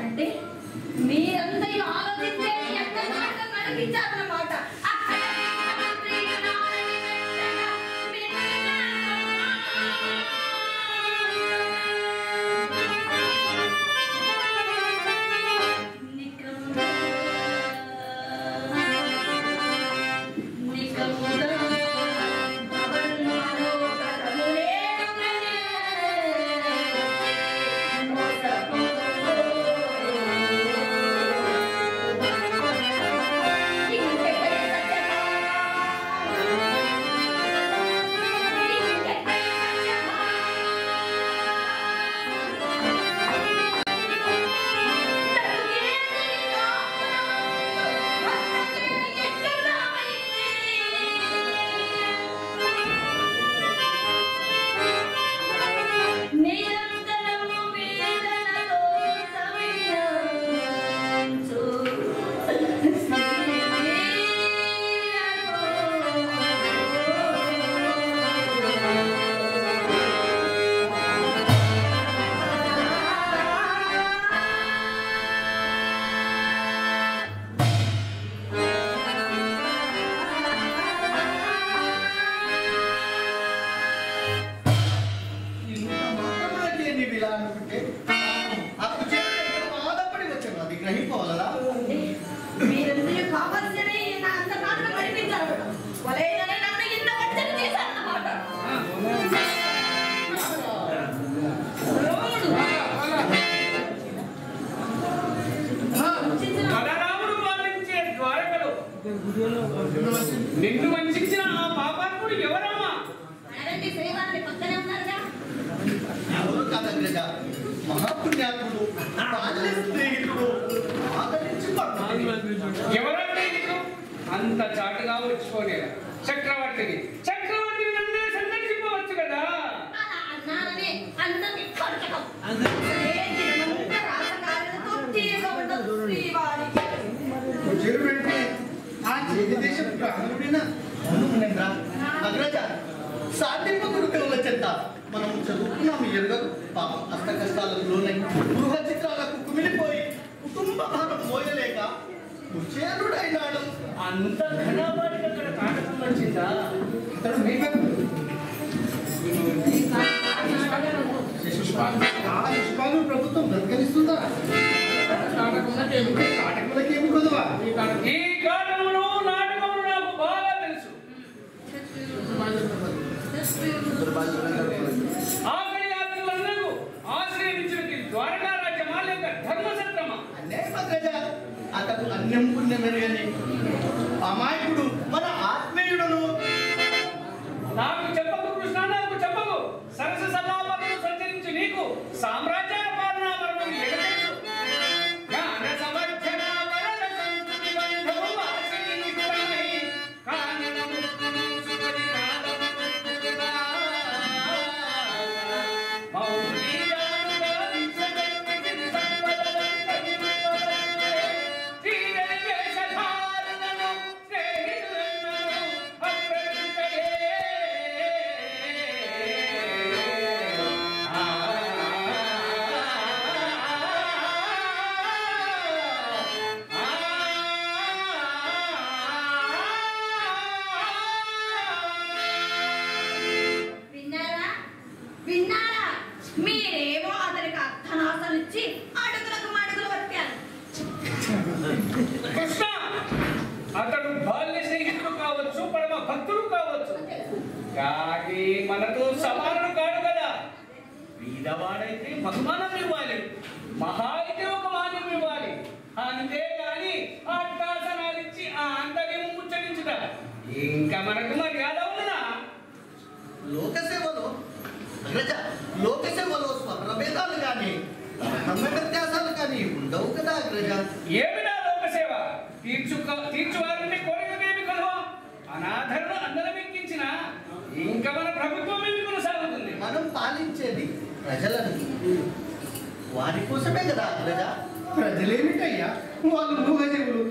అంటే మీరందరూ ఆలోచిస్తే ఎక్కడ నాటకం నడిపించారన్నమాట. అగ్రజ. మహాపుణ్యాత్ముడు, బాల్య స్నేహితుడు, ఆదరించి ఎవరంటే నీకు అంత చాటుగా వచ్చిపోలేదా? చక్రవర్తిని నన్నే సందర్శించవచ్చు కదా. అగ్రజ, సాధింపుడు దేవుల చెంత మనం చదువుకున్నాము ఎరుగదు. పాపం అష్ట కష్టాలకు లోనై గృహ చిత్రాలకు కుమిలిపోయి కుటుంబ భారం మోయలేక కుచేరుడైనాడు. అంత ఘనవాడికి అక్కడ కాటకం వచ్చిందా? అతడు శిశుపాలు ప్రభుత్వం దొరకనిస్తుందా? కాటకులకి ఏమి కొదవా? ఈ కాటములు నాటకములు నాకు బాగా తెలుసు. ఆఖరి యాత్రలందరూ ఆశ్రయించినది ద్వారకా రాజ్యమా లేక ధర్మసత్రమా? అతడు అన్యం పుణ్యమెరుగని అమాయకుడు, మన ఆత్మీయుడును. నాకు చెప్పకు కృష్ణ, నాకు చెప్పకు. సరస సభాపతులు సంచరించి నీకు సామ్రాజ్యాల పాలనా మరణం ఎగతెలుసు. జ్ఞాన సమర్థన వరద సంస్కృతి బంధము ఆశ్రయించుకొని కాననము సుఖది కాలముగా మౌలిగానుగా విశ్వగతికి సంపదలంతటి విశ్వగతికే తీరని వేషధారణను స్నేహితులను అప్రతిష్టయే. విన్నారా? మీరేమో అతనికి అర్థనాశలు ఇచ్చి అడుగులకు మడుగులు వచ్చారు. కృష్ణ అతడు బాల్య స్నేహితుడు కావచ్చు, పరమ భక్తుడు కావచ్చు, కానీ మనతో సమానుడు కాడు కదా. బీదవాడైతే బహుమానం ఇవ్వాలి, మహా అయితే ఒక మాన్యం ఇవ్వాలి, అంతేగాని అట్టాసనాలిచ్చి ఆ అంతర్యం ముచ్చరించుట ఇంకా మనకు మర్యాద ఉన్నదా? లోకసేవలో అగ్రజ, లోకసేవలో స్వప్రభేదాలు కానీ వ్యత్యాసాలు కానీ ఉండవు కదా అగ్రజ. ఏమిటా లోకసేవ? తీర్చువారిని కోరికమేమి కలవా? అనాథరులు అందరం ఎక్కించిన ఇంకా మన ప్రభుత్వం ఏమి కొనసాగుతుంది? మనం పాలించేది ప్రజలను, వారి కోసమే కదా అగ్రజ. ప్రజలేమిటయ్యా, వాళ్ళు మూగజీవులు.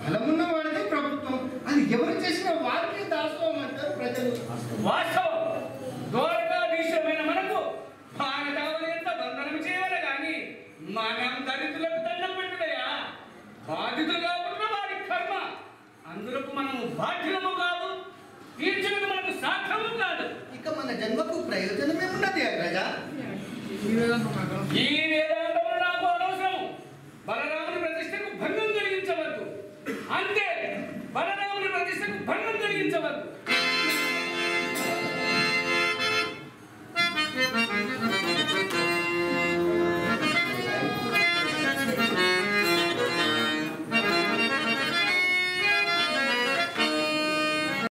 బలమున్న వాడితే ప్రభుత్వం, అది ఎవరు చేసినా వారికి దాసోహం అంటారు ప్రజలు. వాస్తవం. ద్వారకాధీశమైన మనకు భారతావని ఎంత బంధనం చేయాలి కానీ మనం దళితులకు దండం పెట్టుడయా? బాధితులు కాబట్టి వారి కర్మ, అందులకు మనము బాధ్యులము కాదు, తీర్చులకు మనకు సాధ్యము కాదు. ఇక మన జన్మకు ప్రయోజనమే ఉన్నది అగ్రజ. ఈ